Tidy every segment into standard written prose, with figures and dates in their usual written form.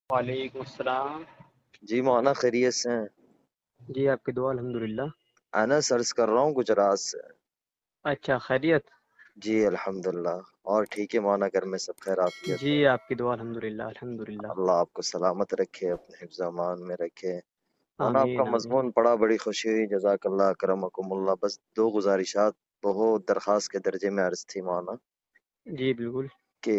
وعلیکم السلام۔ جی مولانا خیریت سے ہیں؟ جی آپ کی دعا الحمدللہ۔ انا سرچ کر رہا ہوں گجرات سے۔ اچھا خیریت؟ جی الحمدللہ۔ اور ٹھیک ہے مولانا، گھر میں سب خیر عافیت جی ہے؟ آپ کی دعا الحمدللہ الحمدللہ۔ اللہ آپ کو سلامت رکھے، اپنے حفظ امان میں رکھے۔ مولانا آپ کا آمین آمین۔ مضمون پڑھا، بڑی خوشی ہوئی، جزاک اللہ کرمکم اللہ۔ بس دو گزارشات بہت درخواست کے درجے میں عرض تھی مولانا، جی بالکل۔ کہ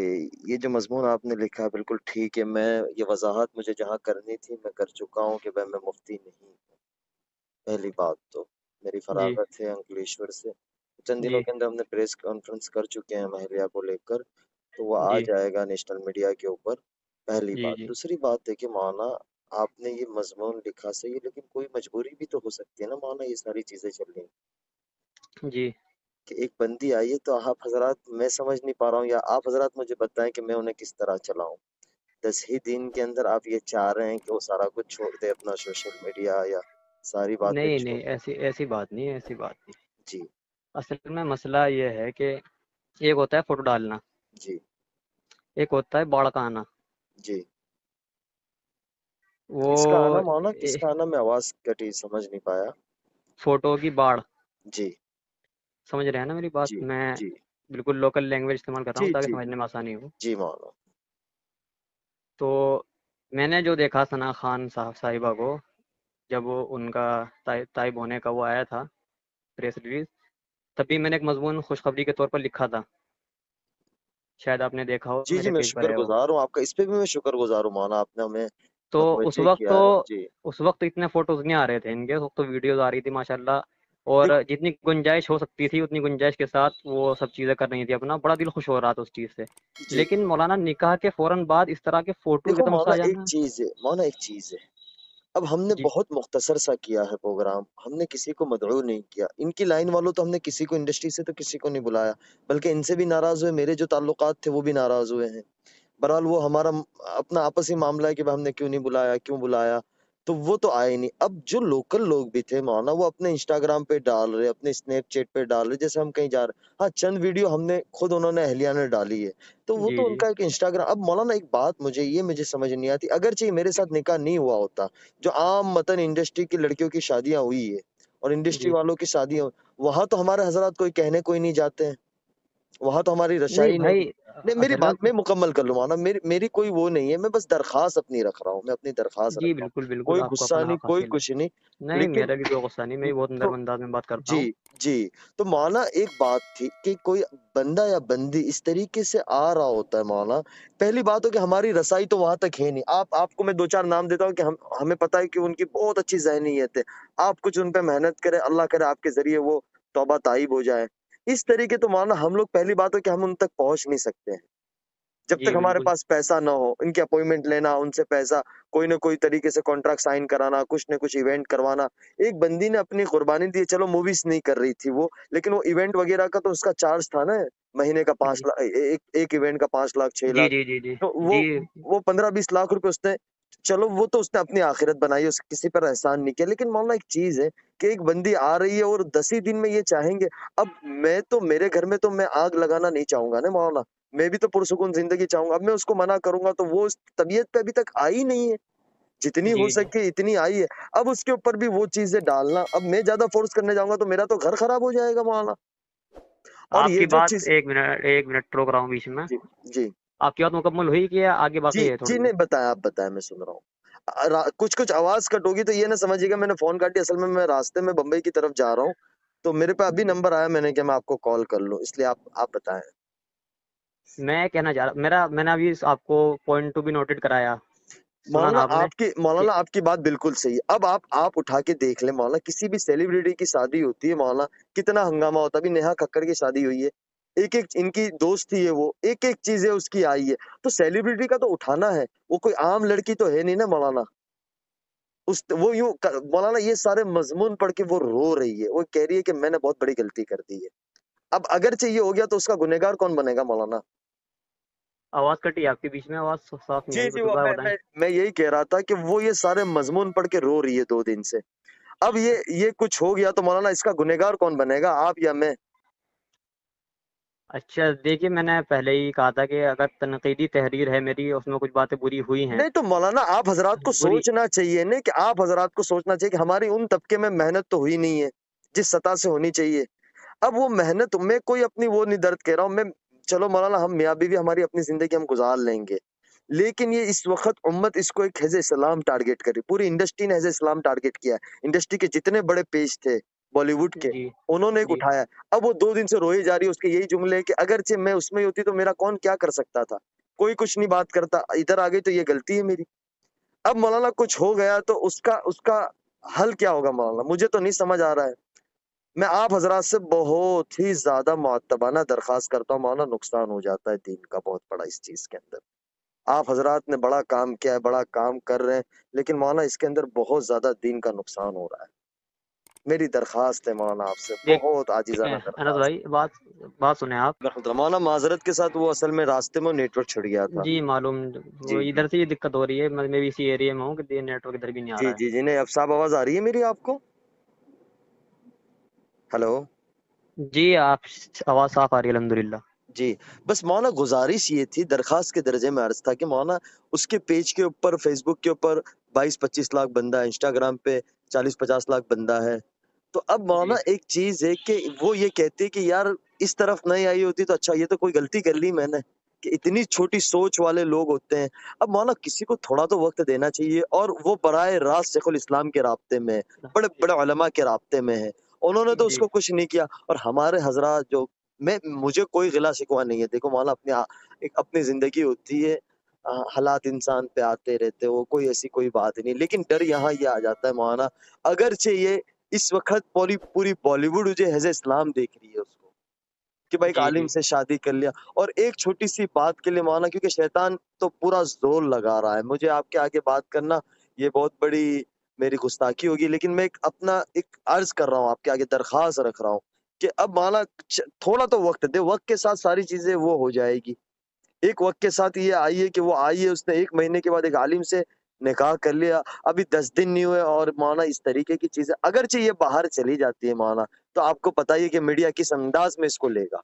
یہ جو مضمون آپ نے لکھا بالکل ٹھیک ہے، میں یہ وضاحت مجھے جہاں کرنی تھی میں کر چکا ہوں کہ میں مفتی نہیں ہوں۔ پہلی بات تو میری جی فراغت ہے انکلیشور سے، چند دنوں جی کے اندر ہم نے پریس کانفرنس کر چکے ہیں مہلیہ کو لے کر، تو وہ آ جی جائے گا نیشنل میڈیا کے اوپر۔ پہلی جی بات۔ جی دوسری بات ہے کہ مولانا آپ نے یہ مضمون لکھا صحیح ہے، لیکن کوئی مجبوری بھی تو ہو سکتی ہے نا مولانا، یہ ساری چیزیں چل رہی ہیں جی کہ ایک بندی آئی ہے، تو آپ حضرات، میں سمجھ نہیں پا رہا ہوں، یا آپ حضرات مجھے بتائیں کہ میں انہیں کس طرح چلاؤں۔ 10 ہی دن کے اندر آپ یہ چاہ رہے ہیں کہ وہ سارا کچھ چھوڑ دے، اپنا سوشل میڈیا یا ساری باتیں نہیں چھوڑ نہیں، ایسی بات نہیں ہے، ایسی بات نہیں۔ جی اصل میں مسئلہ یہ ہے کہ ایک ہوتا ہے فوٹو ڈالنا، جی ایک ہوتا ہے باڑ کا آنا۔ جی وہ کس کا آنا مولانا، کس کا آنا؟ میں آواز کٹی، سمجھ نہیں پایا۔ فوٹو کی باڑ، جی سمجھ رہے ہیں نا میری بات؟ جی میں جی بالکل لوکل لینگویج استعمال کر رہا جی ہوں تاکہ جی سمجھنے میں آسانی ہو۔ جی مولانا۔ تو میں نے جو دیکھا ثنا خان صاحبہ کو، جب وہ ان کا طائب ہونے کا وہ آیا تھا پریس ریلیز، تبھی میں نے ایک مضمون خوشخبری کے طور پر لکھا تھا، شاید آپ نے دیکھا ہو، جی جی میرے میں پیج پر شکر ہے وہ۔ گزار ہوں آپ کا، اس پہ بھی میں شکر گزار ہوں مولانا، آپ نے ہمیں تو متوجہ کیا ہے۔ جی اس وقت اتنے فوٹوز نہیں آ رہے تھے ان کے، اس وقت تو ویڈیوز آ رہی تھی ماشاءاللہ، اور دیکھ جتنی گنجائش ہو سکتی تھی اتنی گنجائش کے ساتھ وہ سب چیزیں کر رہی تھی اپنا، بڑا دل خوش ہو رہا تھا اس چیز سے۔ جی لیکن مولانا نکاح کے فوراً بعد اس طرح کے فوٹو دیکھو ایک دم سے مولانا آ ایک جانا۔ چیز ہے، مولانا ایک چیز ہے، اب ہم نے جی بہت مختصر سا کیا ہے پروگرام، ہم نے کسی کو مدعو نہیں کیا، ان کی لائن والوں تو ہم نے کسی کو انڈسٹری سے تو کسی کو نہیں بلایا، بلکہ ان سے بھی ناراض ہوئے، میرے جو تعلقات تھے وہ بھی ناراض ہوئے ہیں۔ بہرحال وہ ہمارا اپنا آپسی معاملہ ہے کہ ہم نے کیوں نہیں بلایا، کیوں بلایا، تو وہ تو آئے نہیں۔ اب جو لوکل لوگ بھی تھے مولانا، وہ اپنے انسٹاگرام پہ ڈال رہے، اپنے اسنیپ چیٹ پہ ڈال رہے، جیسے ہم کہیں جا رہے۔ ہاں چند ویڈیو ہم نے خود، انہوں نے اہلیہ نے ڈالی ہے، تو وہ جی تو ان جی کا ایک انسٹاگرام۔ اب مولانا ایک بات مجھے سمجھ نہیں آتی، اگرچہ یہ میرے ساتھ نکاح نہیں ہوا ہوتا، جو عام متن انڈسٹری کی لڑکیوں کی شادیاں ہوئی ہے اور انڈسٹری جی والوں کی شادیاں، وہاں تو ہمارے حضرات کوئی کہنے کوئی نہیں جاتے ہیں، وہاں تو ہماری نہیں رسائی نہیں۔ بھائی، نہیں میری اصل میں بات میں مکمل کر لوں مولانا، میری کوئی وہ نہیں ہے، میں بس درخواست اپنی رکھ رہا ہوں، میں اپنی درخواست جی رکھ رہا بالکل ہوں، بالکل، کوئی آپ کو غصہ اپنا نہیں، حق کوئی حاصل ہے۔ کچھ نہیں، نہیں لیکن میرا بھی کوئی غصہ نہیں، میں بھی بہت تو نرم انداز میں بات کرتا جی ہوں۔ جی تو مولانا ایک بات تھی کہ کوئی بندہ یا بندی اس طریقے سے آ رہا ہوتا ہے مولانا، پہلی بات ہو کہ ہماری رسائی تو وہاں تک ہے نہیں۔ آپ کو میں دو چار نام دیتا ہوں کہ ہمیں پتہ ہے کہ ان کی بہت اچھی ذہنیت ہے، آپ کچھ ان پہ محنت کریں، اللہ کرے آپ کے ذریعے وہ توبہ تائب ہو جائے۔ اس طریقے تو مولانا ہم لوگ، پہلی بات ہو کہ ہم ان تک پہنچ نہیں سکتے ہیں جب جی تک ہمارے بالکل پاس پیسہ نہ ہو، ان کی اپوائنٹمنٹ لینا، ان سے پیسہ کوئی نہ کوئی طریقے سے کانٹریکٹ سائن کرانا، کچھ نہ کچھ ایونٹ کروانا۔ ایک بندی نے اپنی قربانی دی، چلو موویز نہیں کر رہی تھی وہ، لیکن وہ ایونٹ وغیرہ کا تو اس کا چارج تھا نا، مہینے کا جی 5 لاکھ، ایک ایونٹ کا 5 لاکھ 6 لاکھ، جی جی جی جی تو جی وہ 15-20 لاکھ روپے اس نے، چلو وہ تو اس نے اپنی آخرت بنائی، اس کسی پر احسان نہیں کیا۔ لیکن مولانا ایک چیز ہے کہ ایک بندی آ رہی ہے اور 10 ہی دن میں یہ چاہیں گے، اب میں تو میرے گھر میں تو میں آگ لگانا نہیں چاہوں گا نا مولانا، میں بھی تو پرسکون زندگی چاہوں گا۔ اب میں اس کو منع کروں گا تو وہ اس طبیعت پہ ابھی تک آئی نہیں ہے، جتنی ہو جی جی۔ سکے اتنی آئی ہے، اب اس کے اوپر بھی وہ چیزیں ڈالنا، اب میں زیادہ فورس کرنے جاؤں گا تو میرا تو گھر خراب ہو جائے گا مولانا۔ اور آپ یہ کی جو بات، چیز، ایک منٹ روک رہا ہوں بیچ میں، جی جی آپ کی بات مکمل ہوئی کہ آگے جی باقی ہے جی تھوڑی سی؟ نہیں بتائیں، آپ بتائیں، میں سن رہا ہوں۔ کچھ آواز کٹ ہوگی تو یہ نہ سمجھیے گا میں نے فون کاٹی، اصل میں راستے میں بمبئی کی طرف جا رہا ہوں، تو میرے پہ ابھی نمبر آیا، میں نے کہ میں آپ کو کال کر لوں، اس لیے آپ بتائیں۔ میں کہنا چاہ رہا، میں نے ابھی آپ کو پوائنٹ ٹو بھی نوٹڈ کرایا، سنا نا آپ نے کہ مولانا آپ کی بات بالکل صحیح ہے۔ اب آپ اٹھا کے دیکھ لیں مولانا، کسی بھی سیلیبریٹی کی شادی ہوتی ہے مولانا، کتنا ہنگامہ ہوتا ہے۔ ابھی نیہا ککڑ کی شادی ہوئی ہے، ایک ان کی دوست تھی ہے، وہ ایک چیزیں اس کی آئی ہے، تو سیلیبریٹی کا تو اٹھانا ہے، وہ کوئی عام لڑکی تو ہے نہیں نا مولانا۔ وہ یوں مولانا یہ سارے مضمون پڑھ کے وہ رو رہی ہے، وہ کہہ رہی ہے کہ میں نے بہت بڑی غلطی کر دی ہے۔ اب اگرچہ یہ ہو گیا تو اس کا گنہگار کون بنے گا مولانا؟ آواز کٹی آپ کے بیچ میں، آواز صاف نہیں جی آئی، جی وہ دوبارہ بتائیں۔ میں یہی کہہ رہا تھا کہ وہ یہ سارے مضمون پڑھ کے رو رہی ہے 2 دن سے، اب یہ کچھ ہو گیا تو مولانا اس کا گنہگار کون بنے گا، آپ یا میں؟ اچھا دیکھیے، میں نے پہلے ہی کہا تھا کہ اگر تنقیدی تحریر ہے میری، اس میں کچھ باتیں بری ہوئی ہیں، نہیں تو مولانا آپ حضرات کو بری سوچنا چاہیے نا، کہ آپ حضرات کو سوچنا چاہیے کہ ہماری ان طبقے میں محنت تو ہوئی نہیں ہے جس سطح سے ہونی چاہیے. اب وہ محنت میں کوئی اپنی وہ نہیں درد کہہ رہا ہوں میں. چلو مولانا ہم میاں بیوی ہماری اپنی زندگی ہم گزار لیں گے، لیکن یہ اس وقت امت اس کو ایک حزب اسلام ٹارگٹ کری، پوری انڈسٹری نے حزب اسلام ٹارگٹ کیا ہے. انڈسٹری کے جتنے بڑے پیج تھے بالی ووڈ کے، جی انہوں نے ایک جی اٹھایا. اب وہ 2 دن سے روئی جا رہی ہے، اس کے یہی جملے کہ اگرچہ میں اس میں ہی ہوتی تو میرا کون کیا کر سکتا تھا، کوئی کچھ نہیں بات کرتا، ادھر آ گئی تو یہ غلطی ہے میری. اب مولانا کچھ ہو گیا تو اس کا حل کیا ہوگا مولانا، مجھے تو نہیں سمجھ آ رہا ہے. میں آپ حضرات سے بہت ہی زیادہ معتبانہ درخواست کرتا ہوں مولانا، نقصان ہو جاتا ہے دین کا بہت بڑا اس چیز کے اندر. آپ حضرات نے بڑا کام کیا ہے، بڑا کام کر رہے ہیں، لیکن مولانا اس کے اندر بہت زیادہ دین کا نقصان ہو رہا ہے. میری درخواست ہے مولانا آپ سے، دیکھ بہت عاجزانہ انس درخواست. بھائی، بات سنیں آپ. مولانا معذرت کے ساتھ وہ اصل میں راستے میں نیٹ ورک چھڑ گیا تھا. جی معلوم، وہ جی جی ادھر سے یہ دقت ہو رہی ہے، میں بھی اسی ایریا میں ہوں کہ نیٹ ورک ادھر بھی نہیں آ جی رہا ہے. جی جی نہیں اب صاحب آواز آ رہی ہے میری آپ کو؟ ہلو جی آپ آواز صاف آ رہی ہے الحمدللہ. جی. بس مولانا گزارش یہ تھی، درخواست کے درجے میں عرض تھا کہ مولانا اس کے پیج کے اوپر، فیس بک کے اوپر 22-25 لاکھ بندہ ہے، انسٹاگرام پہ 40-50 لاکھ بندہ ہے. تو اب مولانا جی ایک چیز ہے کہ وہ یہ کہتے کہ یار اس طرف نہیں آئی ہوتی تو اچھا، یہ تو کوئی غلطی کر لی میں نے، کہ اتنی چھوٹی سوچ والے لوگ ہوتے ہیں. اب مولانا کسی کو تھوڑا تو وقت دینا چاہیے، اور وہ براہ راست شیخ الاسلام کے رابطے میں، بڑے بڑے علماء کے رابطے میں ہے، انہوں نے تو اس جی کو کچھ نہیں کیا. اور ہمارے حضرات جو، مجھے کوئی غلا شکوہ نہیں ہے. دیکھو مولانا ایک اپنی زندگی ہوتی ہے، حالات انسان پہ آتے رہتے، وہ کوئی ایسی کوئی بات نہیں. لیکن ڈر یہاں یہ آ جاتا ہے مولانا، اگرچہ یہ اس وقت پوری بالی ووڈ جو حزب اسلام دیکھ رہی ہے اس کو، کہ بھائی ایک جی عالم جی سے شادی کر لیا، اور ایک چھوٹی سی بات کے لیے مولانا، کیونکہ شیطان تو پورا زور لگا رہا ہے. مجھے آپ کے آگے بات کرنا یہ بہت بڑی میری گستاخی ہوگی، لیکن میں ایک عرض کر رہا ہوں آپ کے آگے، درخواست رکھ رہا ہوں کہ اب مولانا تھوڑا تو وقت دے، وقت کے ساتھ ساری چیزیں وہ ہو جائے گی. ایک وقت کے ساتھ یہ آئیے کہ وہ آئیے، اس نے 1 مہینے کے بعد ایک عالم سے نکاح کر لیا، ابھی 10 دن نہیں ہوئے، اور مولانا اس طریقے کی چیزیں اگرچہ یہ باہر چلی جاتی ہے مولانا، تو آپ کو پتہ ہی ہے کہ میڈیا کس انداز میں اس کو لے گا.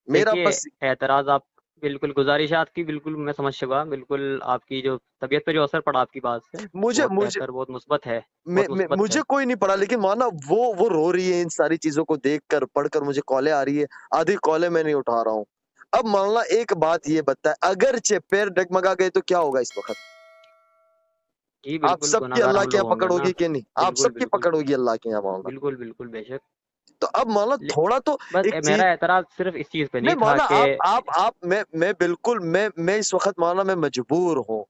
میرا دیکھیے، بس اعتراض آپ بالکل، گزارشات کی بالکل میں سمجھ چکا، بالکل آپ کی جو طبیعت پہ جو اثر پڑا آپ کی بات سے، مجھے بہت مجھے بہتر، بہت مثبت ہے، بہت مثبت ہے. مجھے کوئی نہیں پڑا، لیکن مولانا وہ رو رہی ہے ان ساری چیزوں کو دیکھ کر، پڑھ کر. مجھے کالیں آ رہی ہے، آدھی کالیں میں نہیں اٹھا رہا ہوں. اب مولانا ایک بات یہ بتائے، اگرچہ پیر ڈگمگا گئے تو کیا ہوگا اس وقت؟ جی آپ بالکل، سب کی گناہ گار اللہ ہم کے لوگ یہاں ہوں پکڑ گے نا. ہوگی کہ نہیں؟ آپ بالکل سب کی بالکل پکڑ ہوگی اللہ کے یہاں مولانا. بالکل بالکل بے شک. تو اب مولانا لے- تھوڑا تو بس ایک چیز. میرا اعتراض صرف اس چیز پہ نہیں نہیں تھا مولانا کہ میں بالکل میں اس وقت مولانا میں مجبور ہوں،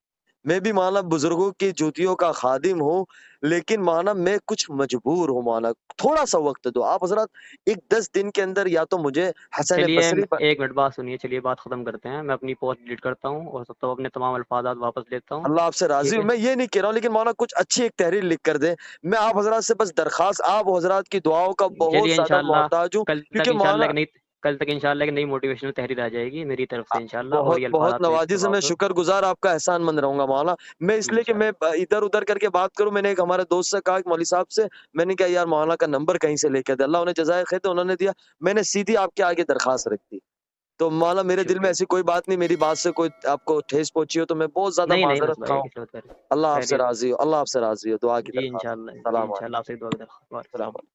میں بھی مولانا بزرگوں کی جوتیوں کا خادم ہوں، لیکن مولانا میں کچھ مجبور ہوں. مولانا تھوڑا سا وقت دو آپ حضرات، ایک 10 دن کے اندر یا تو مجھے حسن چلیے بصری ایک منٹ بات سنیے، چلیے بات ختم کرتے ہیں. میں اپنی پوسٹ ڈیلیٹ کرتا ہوں اور سب اپنے تمام الفاظات واپس لیتا ہوں. اللہ آپ سے راضی ٹھیک ہوں. ہے، میں یہ نہیں کہہ رہا ہوں، لیکن مولانا کچھ اچھی ایک تحریر لکھ کر دیں. میں آپ حضرات سے بس درخواست، آپ حضرات کی دعاؤں کا بہت چلیے زیادہ انشاءاللہ محتاج ہوں، کل تک کیونکہ انشاءاللہ مولانا ایک نئی کل تک انشاءاللہ ایک نئی موٹیویشنل تحریر آ جائے گی میری طرف سے انشاءاللہ، اور بہت یہ بہت الفاظات میں نوازی سے استعمال میں کروں شکر گزار، آپ کا احسان مند رہوں گا مولانا. میں اس لیے کہ میں انشاءاللہ. ادھر ادھر کر کے بات کروں، میں نے ایک ہمارے دوست سے کہا، مولوی صاحب سے، میں نے کہا یار مولانا کا نمبر کہیں سے لے کے دے، اللہ انہیں جزائے خیر دے، انہوں نے دیا. میں نے سیدھی آپ کے آگے درخواست رکھ دی. تو مولانا میرے دل میں شکریہ. ایسی کوئی بات نہیں، میری بات سے کوئی آپ کو ٹھیس پہنچی ہو تو میں بہت زیادہ نہیں نہیں بس معذرت بھائی، خواہ ہوں. کس بات کر رہے ہیں؟ اللہ آپ سے خیریت. راضی ہو، اللہ آپ سے راضی ہو. دعا کی جی درخواست. انشاءاللہ، جی السلام علیکم. انشاءاللہ آپ سے دعا کی درخواست. السلام علیکم.